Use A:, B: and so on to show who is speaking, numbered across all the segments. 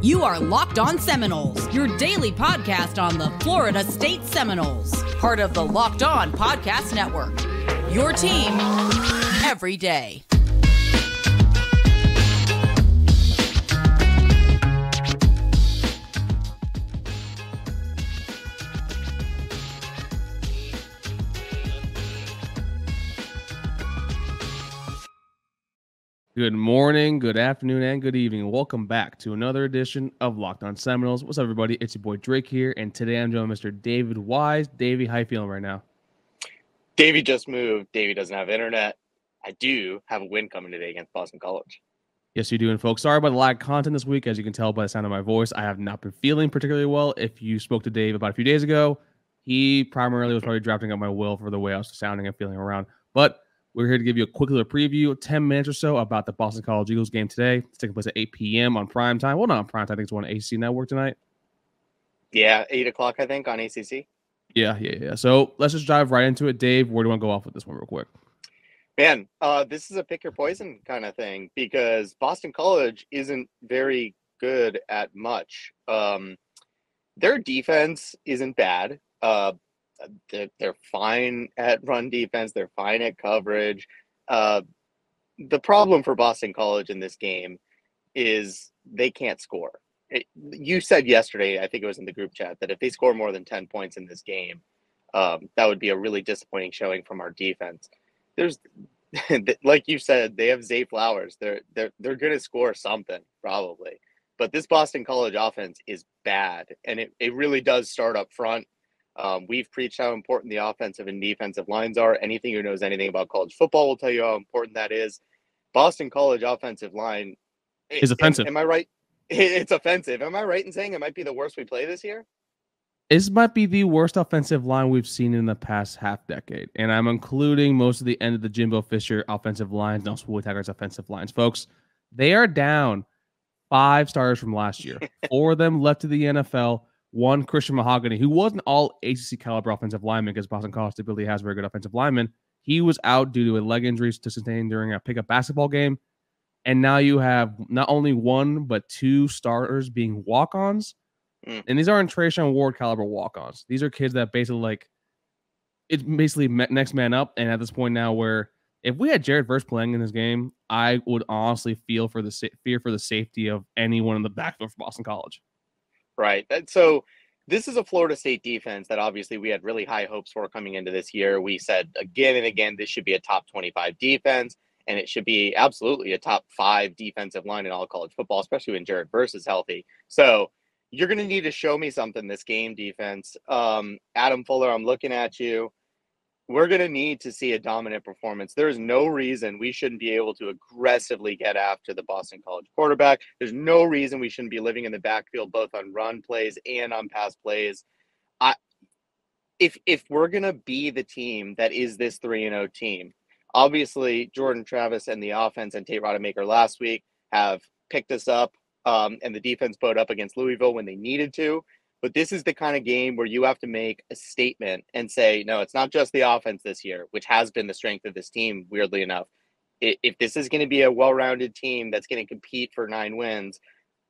A: You are Locked On Seminoles, your daily podcast on the Florida State Seminoles, part of the Locked On Podcast Network. Your team every day.
B: Good morning, good afternoon, and good evening. Welcome back to another edition of Locked On Seminoles. What's up, everybody? It's your boy Drake here, and today I'm joined by Mr. David Wise. Davey, how you feeling right now?
C: Davey just moved. Davey doesn't have internet. I do have a win coming today against Boston College.
B: Yes, you do, and folks, sorry about the lack of content this week. As you can tell by the sound of my voice, I have not been feeling particularly well. If you spoke to Dave about a few days ago, he primarily was probably drafting up my will for the way I was sounding and feeling around. But we're here to give you a quick little preview, 10 minutes or so, about the Boston College Eagles game today. It's taking place at 8 p.m. on primetime. Well, not on primetime. I think it's on ACC Network tonight.
C: Yeah, 8 o'clock, I think, on ACC.
B: Yeah. So let's just dive right into it. Dave, where do you want to go off with this one real quick?
C: Man, this is a pick your poison kind of thing because Boston College isn't very good at much. Their defense isn't bad. They're fine at run defense. They're fine at coverage. The problem for Boston College in this game is they can't score. You said yesterday, I think it was in the group chat, that if they score more than 10 points in this game, that would be a really disappointing showing from our defense. There's, like you said, they have Zay Flowers. They're going to score something probably, but this Boston College offense is bad, and it really does start up front. We've preached how important the offensive and defensive lines are. Anything who knows anything about college football will tell you how important that is. Boston College offensive line
B: is offensive.
C: Am I right? It's offensive. Am I right in saying it might be the worst we play this year?
B: This might be the worst offensive line we've seen in the past half decade. And I'm including most of the end of the Jimbo Fisher offensive lines and also Willie Taggart's offensive lines. Folks, they are down 5 starters from last year. 4 of them left to the NFL. 1, Christian Mahogany, who wasn't all ACC caliber offensive lineman because Boston College typically has very good offensive linemen. He was out due to a leg injury to sustain during a pickup basketball game. And now you have not only 1, but 2 starters being walk-ons. And these aren't Trayshawn Ward caliber walk-ons. These are kids that basically it's basically next man up. And at this point now where if we had Jared Verse playing in this game, I would honestly fear for the safety of anyone in the backfield for Boston College.
C: Right. So this is a Florida State defense that obviously we had really high hopes for coming into this year. We said again and again, this should be a top 25 defense, and it should be absolutely a top 5 defensive line in all college football, especially when Jared Verse is healthy. So you're going to need to show me something this game, defense. Adam Fuller, I'm looking at you. We're going to need to see a dominant performance. There's no reason we shouldn't be able to aggressively get after the Boston College quarterback. There's no reason we shouldn't be living in the backfield, both on run plays and on pass plays. If we're going to be the team that is this 3-0 team, obviously Jordan Travis and the offense and Tate Rodemaker last week have picked us up, and the defense bowed up against Louisville when they needed to. But this is the kind of game where you have to make a statement and say, no, it's not just the offense this year, which has been the strength of this team, weirdly enough. If this is going to be a well-rounded team that's going to compete for 9 wins,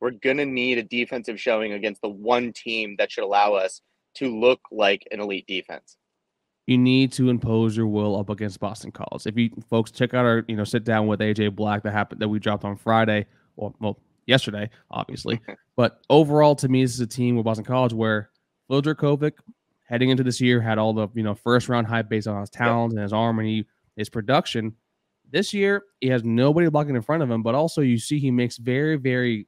C: we're going to need a defensive showing against the one team that should allow us to look like an elite defense.
B: You need to impose your will up against Boston College. If you folks check out our, sit down with AJ Black that we dropped on Friday, well, yesterday, obviously. But overall, to me, this is a team with Boston College where Phil Dracovic, heading into this year, had all the first-round hype based on his talent and his arm and his production. This year, he has nobody blocking in front of him, but also you see he makes very, very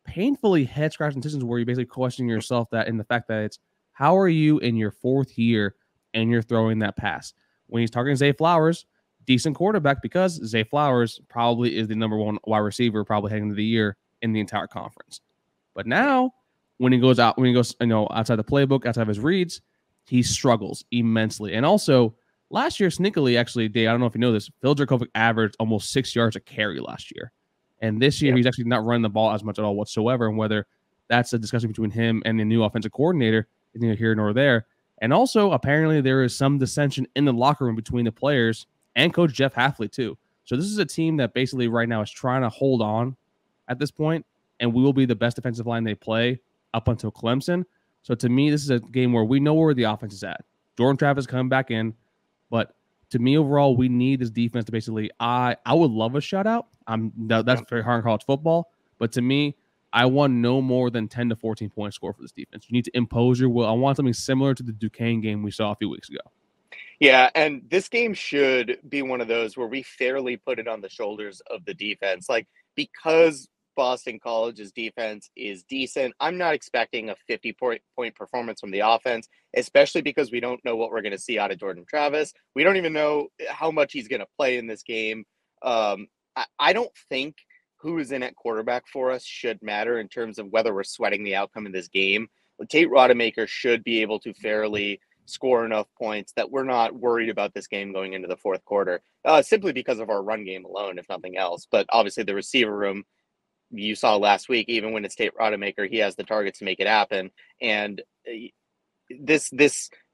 B: painfully head-scratching decisions where you basically question yourself that in the fact that it's how are you in your 4th year and you're throwing that pass? When he's targeting Zay Flowers, decent quarterback because Zay Flowers probably is the number 1 wide receiver probably heading into the year in the entire conference. But now when he goes outside the playbook, outside of his reads, he struggles immensely. And also last year, sneakily, actually, Dave, I don't know if you know this, Phil Dracovic averaged almost 6 yards a carry last year. And this year, he's actually not running the ball as much at all whatsoever. And whether that's a discussion between him and the new offensive coordinator is neither here nor there. And also, apparently, there is some dissension in the locker room between the players and Coach Jeff Hafley, too. So this is a team that basically right now is trying to hold on at this point. and we will be the best defensive line they play up until Clemson. So to me, this is a game where we know where the offense is at. Jordan Travis coming back in, but to me overall, we need this defense to basically. I would love a shutout. That's very hard in college football, but to me, I want no more than 10 to 14 point score for this defense. You need to impose your will. I want something similar to the Duquesne game we saw a few weeks ago.
C: Yeah, and this game should be one of those where we fairly put it on the shoulders of the defense. Like, because Boston College's defense is decent, I'm not expecting a 50-point performance from the offense, especially because we don't know what we're going to see out of Jordan Travis. We don't even know how much he's going to play in this game. I don't think who is in at quarterback for us should matter in terms of whether we're sweating the outcome of this game. Tate Rodemaker should be able to fairly score enough points that we're not worried about this game going into the fourth quarter, simply because of our run game alone, if nothing else. But obviously the receiver room, you saw last week, even when it's Tate Rodemaker, he has the targets to make it happen. And this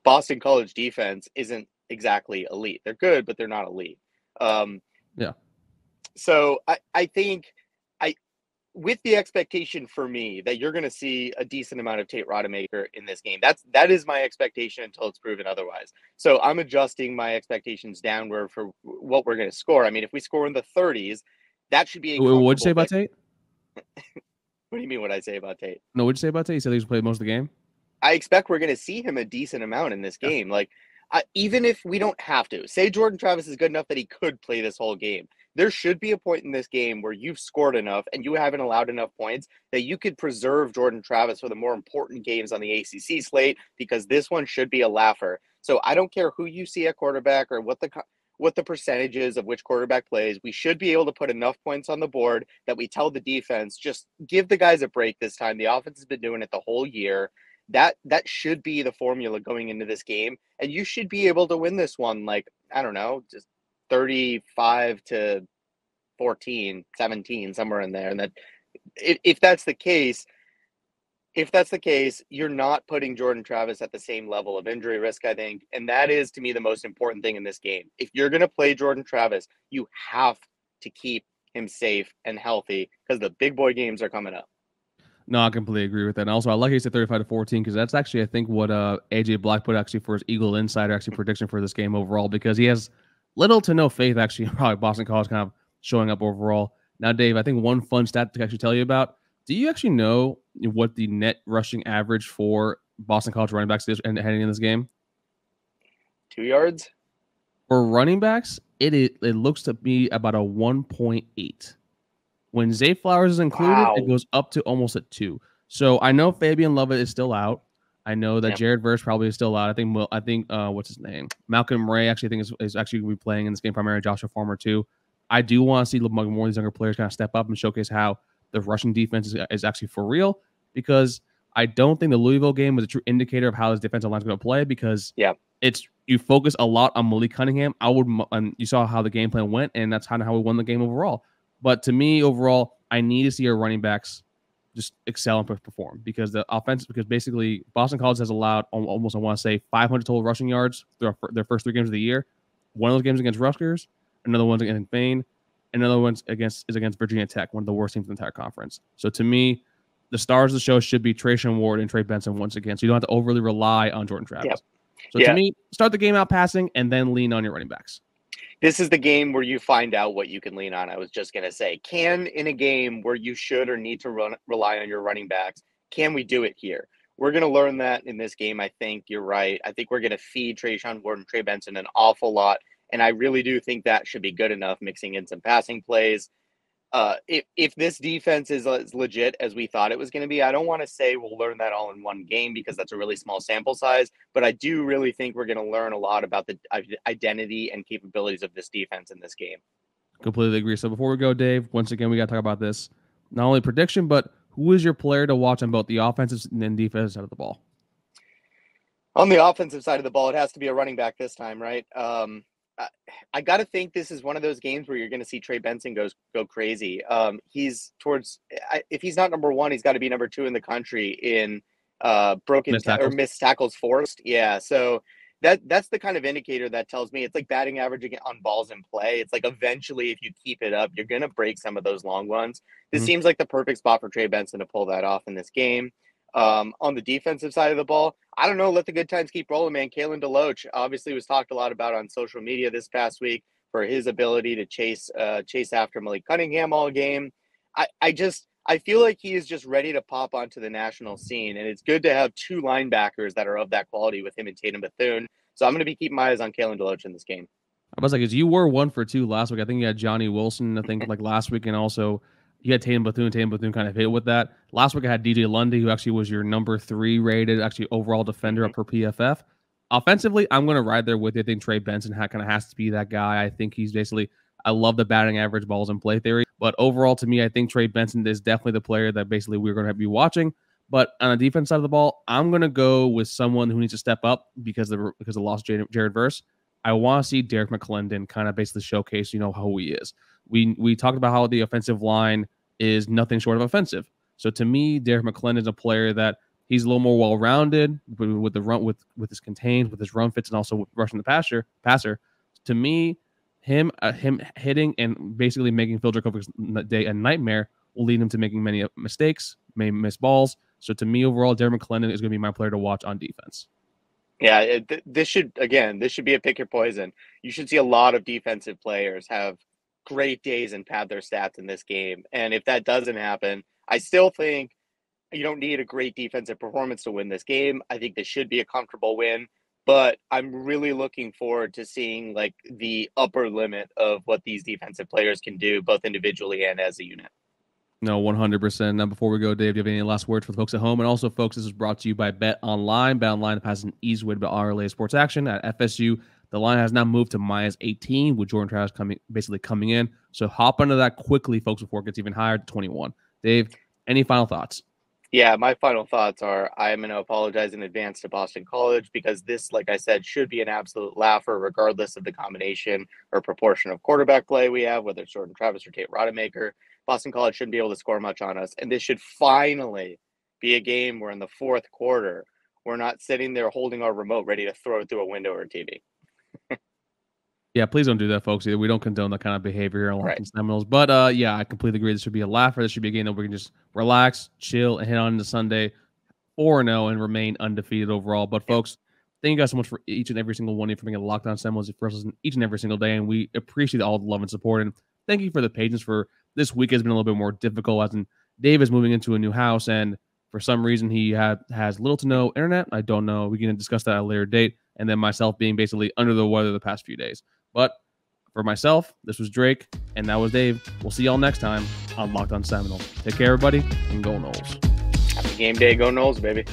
C: Boston College defense isn't exactly elite. They're good, but they're not elite.
B: Yeah.
C: So I think with the expectation for me that you're going to see a decent amount of Tate Rodemaker in this game. That is my expectation until it's proven otherwise. So I'm adjusting my expectations downward for what we're going to score. I mean, if we score in the 30s, that should be a
B: what'd you say about Tate?
C: What do you mean what I say about Tate?
B: No, what'd you say about Tate? You said he's played most of the game?
C: I expect we're going to see him a decent amount in this game. Yeah. Like, even if we don't have to, say Jordan Travis is good enough that he could play this whole game, there should be a point in this game where you've scored enough and you haven't allowed enough points that you could preserve Jordan Travis for the more important games on the ACC slate, because this one should be a laugher. So I don't care who you see at quarterback or what the percentage is of which quarterback plays. We should be able to put enough points on the board that we tell the defense, just give the guys a break this time. The offense has been doing it the whole year. That should be the formula going into this game. And you should be able to win this one, like, I don't know, just 35 to 14, 17, somewhere in there. And that if that's the case, you're not putting Jordan Travis at the same level of injury risk, I think. And that is, to me, the most important thing in this game. If you're going to play Jordan Travis, you have to keep him safe and healthy, because the big boy games are coming up.
B: No, I completely agree with that. And also, I like he said 35 to 14, because that's actually, I think, what AJ Black put actually for his Eagle Insider prediction for this game overall, because he has little to no faith actually in probably Boston College kind of showing up overall. Now, Dave, I think one fun stat to actually tell you about. Do you actually know what the net rushing average for Boston College running backs is heading in this game?
C: 2 yards?
B: For running backs, it looks to be about a 1.8. When Zay Flowers is included, It goes up to almost a 2. So I know Fabian Lovett is still out. I know that Jared Verse probably is still out. I think what's his name? Malcolm Ray actually think is actually going to be playing in this game, primarily Joshua Farmer too. I do want to see more of these younger players kind of step up and showcase how the rushing defense is actually for real, because I don't think the Louisville game was a true indicator of how this defensive line is going to play, because you focus a lot on Malik Cunningham. You saw how the game plan went, and that's how we won the game overall. But to me, overall, I need to see our running backs just excel and perform, because basically Boston College has allowed almost, I want to say, 500 total rushing yards through their first 3 games of the year. One of those games against Rutgers, another one's against Maine, another one is against Virginia Tech, one of the worst teams in the entire conference. So to me, the stars of the show should be Trayshawn Ward and Trey Benson once again, so you don't have to overly rely on Jordan Travis. Yep. So to me, start the game out passing and then lean on your running backs.
C: This is the game where you find out what you can lean on. I was just going to say, in a game where you should or need to rely on your running backs, can we do it here? We're going to learn that in this game. I think you're right. I think we're going to feed Trayshawn Ward and Trey Benson an awful lot. And I really do think that should be good enough, mixing in some passing plays. If this defense is as legit as we thought it was going to be, I don't want to say we'll learn that all in one game, because that's a really small sample size, but I do really think we're going to learn a lot about the identity and capabilities of this defense in this game.
B: Completely agree. So before we go, Dave, once again, we got to talk about this. Not only prediction, but who is your player to watch on both the offensive and defensive side of the ball?
C: On the offensive side of the ball, it has to be a running back this time, right? I got to think this is one of those games where you're going to see Trey Benson go crazy. If he's not number 1, he's got to be number 2 in the country in missed tackles forced. Yeah. So that's the kind of indicator that tells me it's like batting average on balls in play. It's like eventually, if you keep it up, you're going to break some of those long ones. This seems like the perfect spot for Trey Benson to pull that off in this game. On the defensive side of the ball, I don't know. Let the good times keep rolling, man. Kalen DeLoach obviously was talked a lot about on social media this past week for his ability to chase after Malik Cunningham all game. I feel like he is just ready to pop onto the national scene, and it's good to have two linebackers that are of that quality with him and Tatum Bethune. So I'm going to be keeping my eyes on Kalen DeLoach in this game.
B: I was like, you were 1 for 2 last week. I think you had Johnny Wilson, I think, like last week, and also you had Tatum Bethune. Tatum Bethune kind of hit with that. Last week I had DJ Lundy, who actually was your number 3 rated, actually overall defender up per PFF. Offensively, I'm going to ride there with you. I think Trey Benson kind of has to be that guy. I think he's basically, I love the batting average balls in play theory. But overall, to me, I think Trey Benson is definitely the player that basically we're going to be watching. But on the defense side of the ball, I'm going to go with someone who needs to step up because of the loss of Jared Verse. I want to see Derek McClendon kind of basically showcase, how he is. We talked about how the offensive line is nothing short of offensive. So to me, Derek McClendon is a player that he's a little more well-rounded with the run, with his contains, with his run fits, and also with rushing the passer. To me, him hitting and basically making Phil Dracovich's day a nightmare will lead him to making many mistakes, may miss balls. So to me, overall, Derek McClendon is going to be my player to watch on defense.
C: Yeah, this should be a pick your poison. You should see a lot of defensive players have great days and pad their stats in this game. And if that doesn't happen, I still think you don't need a great defensive performance to win this game. I think this should be a comfortable win, but I'm really looking forward to seeing like the upper limit of what these defensive players can do, both individually and as a unit.
B: No, 100%. Now, before we go, Dave, do you have any last words for the folks at home? And also, folks, this is brought to you by Bet Online. Bet Online has an easy way to bet all related sports action. At FSU, the line has now moved to -18 with Jordan Travis coming in. So hop into that quickly, folks, before it gets even higher to 21. Dave, any final thoughts?
C: Yeah, my final thoughts are I am going to apologize in advance to Boston College because this, like I said, should be an absolute laugher regardless of the combination or proportion of quarterback play we have, whether it's Jordan Travis or Tate Rodemaker. Boston College shouldn't be able to score much on us. And this should finally be a game where in the fourth quarter, we're not sitting there holding our remote ready to throw it through a window or a TV.
B: Yeah, please don't do that, folks. Either. We don't condone that kind of behavior here on Locked On Seminoles. But yeah, I completely agree. This should be a laugher. This should be a game that we can just relax, chill, and hit on into Sunday 4-0 and remain undefeated overall. But folks, thank you guys so much for each and every single one of you for being a Locked On Seminoles for us each and every single day. And we appreciate all the love and support. And thank you for the patience for this week has been a little bit more difficult as in Dave is moving into a new house and for some reason he has little to no internet. I don't know. We can discuss that at a later date. And then myself being basically under the weather the past few days. But for myself, this was Drake, and that was Dave. We'll see y'all next time on Locked On Seminoles. Take care, everybody, and go Noles.
C: Happy game day. Go Noles, baby.